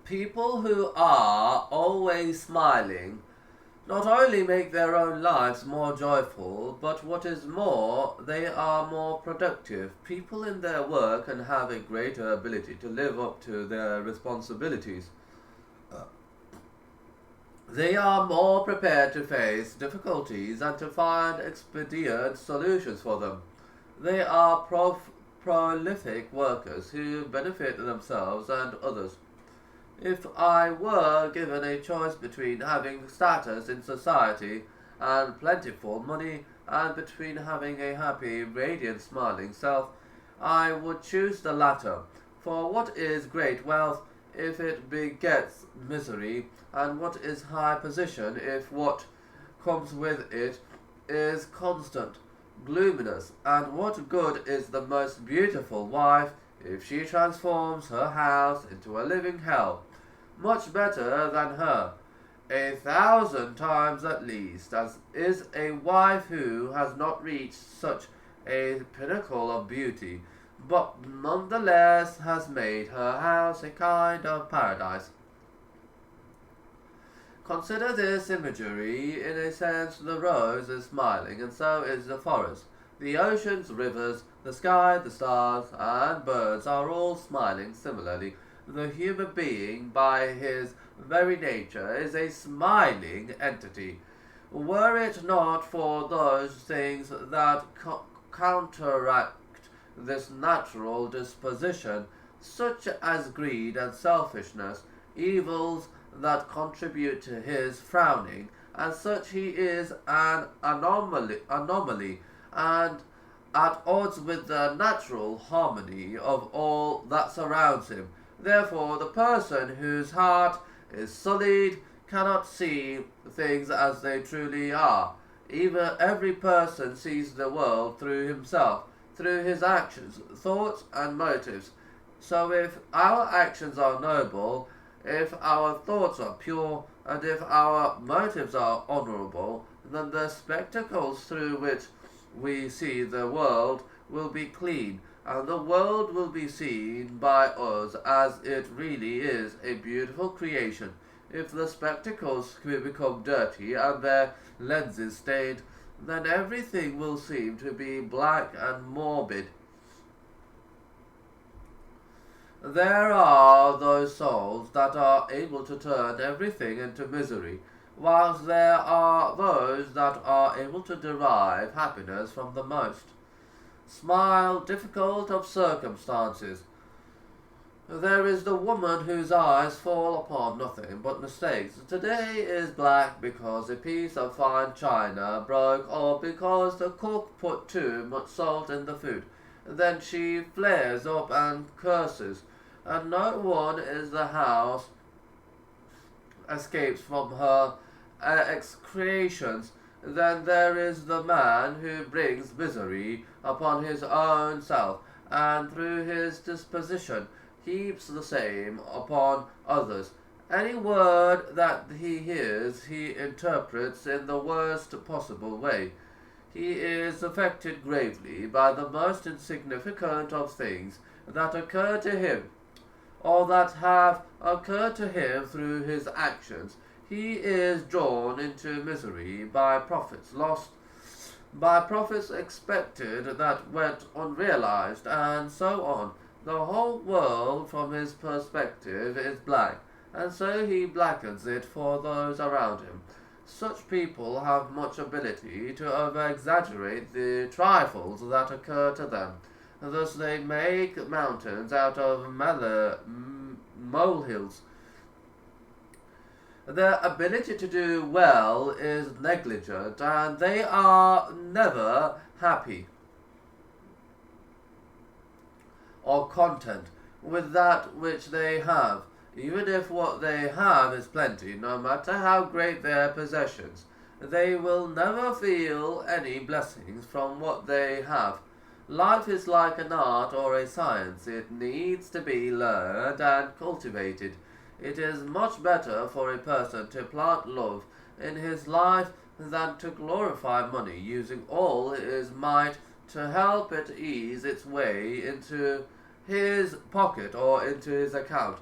People who are always smiling not only make their own lives more joyful, but what is more, they are more productive. People in their work and have a greater ability to live up to their responsibilities. They are more prepared to face difficulties and to find expedient solutions for them. They are prolific workers who benefit themselves and others. If I were given a choice between having status in society and plentiful money, and between having a happy, radiant, smiling self, I would choose the latter. For what is great wealth if it begets misery, and what is high position if what comes with it is constant gloominess? And what good is the most beautiful wife if she transforms her house into a living hell? Much better than her, 1,000 times at least, as is a wife who has not reached such a pinnacle of beauty, but nonetheless has made her house a kind of paradise. Consider this imagery. In a sense, the rose is smiling, and so is the forest. The oceans, rivers, the sky, the stars, and birds are all smiling similarly. The human being, by his very nature, is a smiling entity. Were it not for those things that counteract this natural disposition, such as greed and selfishness, evils that contribute to his frowning, and such he is an anomaly and at odds with the natural harmony of all that surrounds him. Therefore, the person whose heart is sullied cannot see things as they truly are. Even every person sees the world through himself, through his actions, thoughts, and motives. So if our actions are noble, if our thoughts are pure, and if our motives are honorable, then the spectacles through which we see the world will be clean, and the world will be seen by us as it really is, a beautiful creation. If the spectacles become dirty and their lenses stained, then everything will seem to be black and morbid. There are those souls that are able to turn everything into misery, whilst there are those that are able to derive happiness from the most. Smile, difficult of circumstances. There is the woman whose eyes fall upon nothing but mistakes. Today is black because a piece of fine china broke, or because the cook put too much salt in the food. Then she flares up and curses, and no one in the house escapes from her execrations. Then there is the man who brings misery upon his own self, and through his disposition heaps the same upon others. Any word that he hears he interprets in the worst possible way. He is affected gravely by the most insignificant of things that occur to him, or that have occurred to him through his actions. He is drawn into misery by profits lost, by profits expected that went unrealized, and so on. The whole world from his perspective is black, and so he blackens it for those around him. Such people have much ability to over-exaggerate the trifles that occur to them. Thus they make mountains out of molehills. Their ability to do well is negligent, and they are never happy or content with that which they have, even if what they have is plenty. No matter how great their possessions, they will never feel any blessings from what they have. Life is like an art or a science. It needs to be learned and cultivated. It is much better for a person to plant love in his life than to glorify money, using all his might to help it ease its way into his pocket or into his account.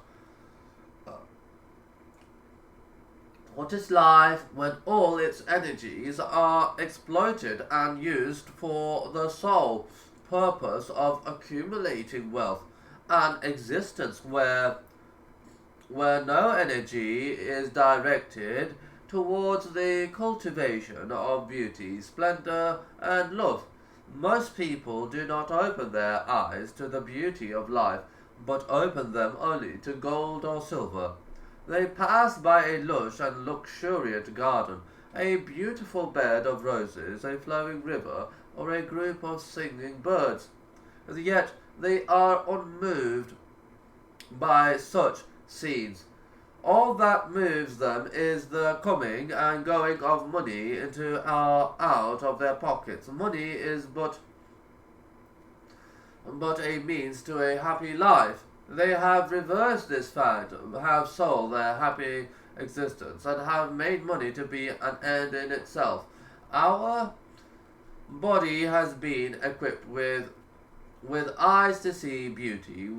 What is life when all its energies are exploited and used for the sole purpose of accumulating wealth? An existence where no energy is directed towards the cultivation of beauty, splendor, and love. Most people do not open their eyes to the beauty of life, but open them only to gold or silver. They pass by a lush and luxuriant garden, a beautiful bed of roses, a flowing river, or a group of singing birds. Yet they are unmoved by such scenes. All that moves them is the coming and going of money into or out of their pockets. Money is but a means to a happy life. They have reversed this fact, have sold their happy existence, and have made money to be an end in itself. Our body has been equipped with eyes to see beauty,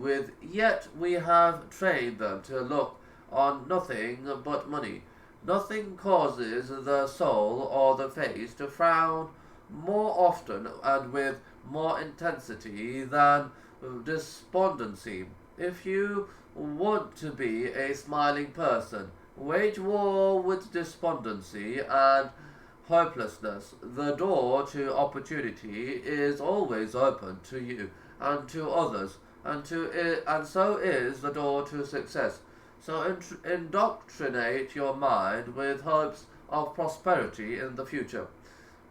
yet we have trained them to look on nothing but money. Nothing causes the soul or the face to frown more often and with more intensity than despondency. If you want to be a smiling person, wage war with despondency and hopelessness. The door to opportunity is always open to you and to others, and so is the door to success. So indoctrinate your mind with hopes of prosperity in the future.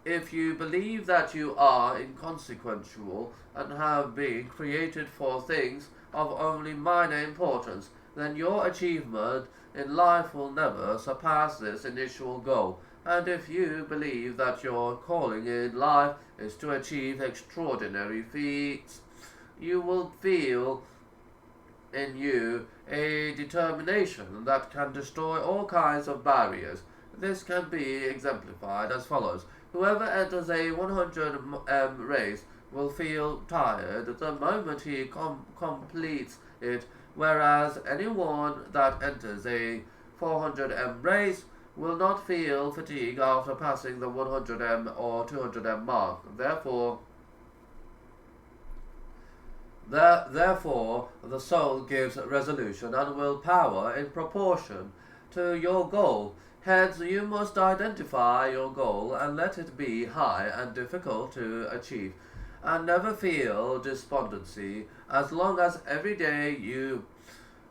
If you believe that you are inconsequential and have been created for things of only minor importance, then your achievement in life will never surpass this initial goal. And if you believe that your calling in life is to achieve extraordinary feats, you will feel in you a determination that can destroy all kinds of barriers. This can be exemplified as follows. Whoever enters a 100 race will feel tired the moment he completes it, whereas anyone that enters a 400 race will not feel fatigue after passing the 100 or 200 mark. Therefore, the soul gives resolution and will power in proportion to your goal. Hence, you must identify your goal and let it be high and difficult to achieve, and never feel despondency as long as every day you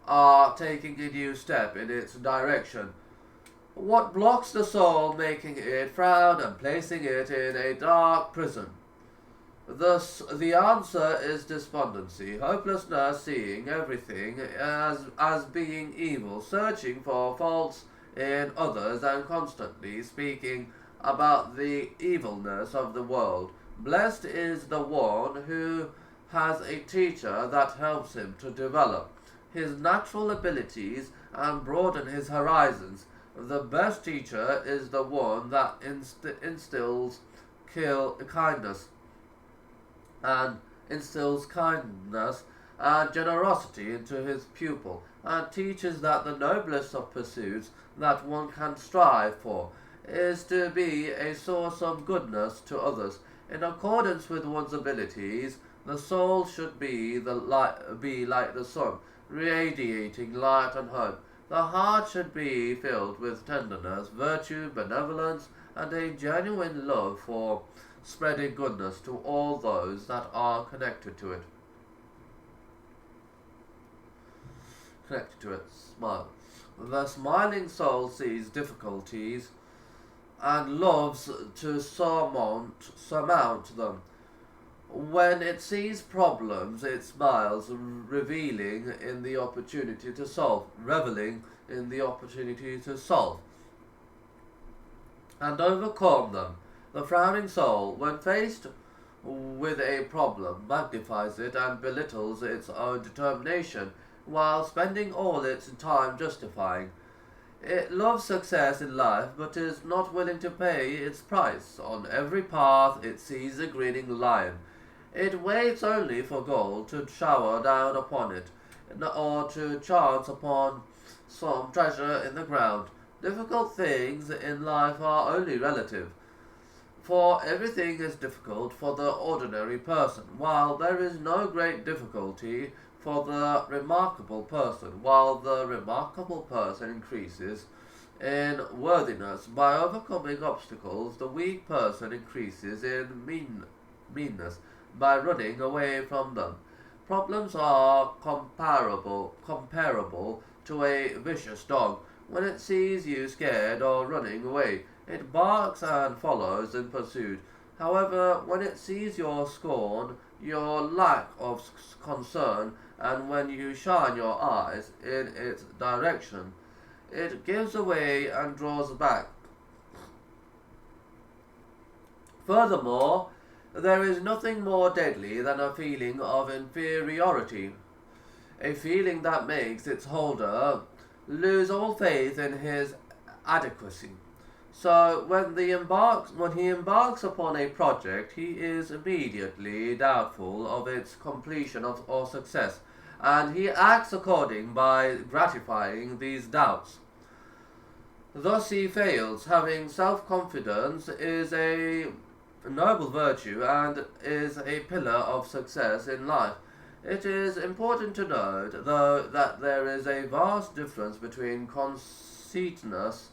are taking a new step in its direction. What blocks the soul, making it frown and placing it in a dark prison? Thus, the answer is despondency, hopelessness, seeing everything as being evil, searching for faults in others, and constantly speaking about the evilness of the world. Blessed is the one who has a teacher that helps him to develop his natural abilities and broaden his horizons. The best teacher is the one that instills kindness and generosity into his pupil, and teaches that the noblest of pursuits that one can strive for is to be a source of goodness to others. In accordance with one's abilities, the soul should be like the sun, radiating light and hope. The heart should be filled with tenderness, virtue, benevolence, and a genuine love for spreading goodness to all those that are connected to it. Smile. The smiling soul sees difficulties and loves to surmount them. When it sees problems, it smiles, reveling in the opportunity to solve, reveling in the opportunity to solve and overcome them. The frowning soul, when faced with a problem, magnifies it and belittles its own determination, while spending all its time justifying. It loves success in life, but is not willing to pay its price. On every path it sees a grinning lion. It waits only for gold to shower down upon it, or to chance upon some treasure in the ground. Difficult things in life are only relative, for everything is difficult for the ordinary person, while there is no great difficulty for the remarkable person, while the remarkable person increases in worthiness by overcoming obstacles, the weak person increases in meanness by running away from them. Problems are comparable to a vicious dog. When it sees you scared or running away, it barks and follows in pursuit. However, when it sees your scorn, your lack of concern, and when you shine your eyes in its direction, it gives away and draws back. Furthermore, there is nothing more deadly than a feeling of inferiority, a feeling that makes its holder lose all faith in his adequacy. So when he embarks upon a project, he is immediately doubtful of its completion or success, and he acts according by gratifying these doubts. Thus he fails. Having self-confidence is a noble virtue and is a pillar of success in life. It is important to note, though, that there is a vast difference between conceitedness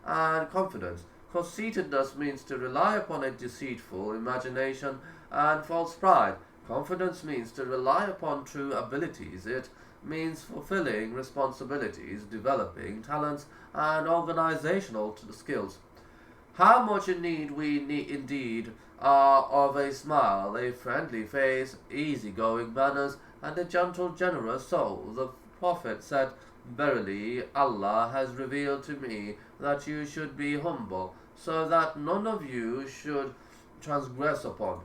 and confidence. Conceitedness means to rely upon a deceitful imagination and false pride. Confidence means to rely upon true abilities. It means fulfilling responsibilities, developing talents, and organizational skills. How much in need we indeed are of a smile, a friendly face, easy-going manners, and a gentle, generous soul. The Prophet said, "Verily, Allah has revealed to me that you should be humble, so that none of you should transgress upon."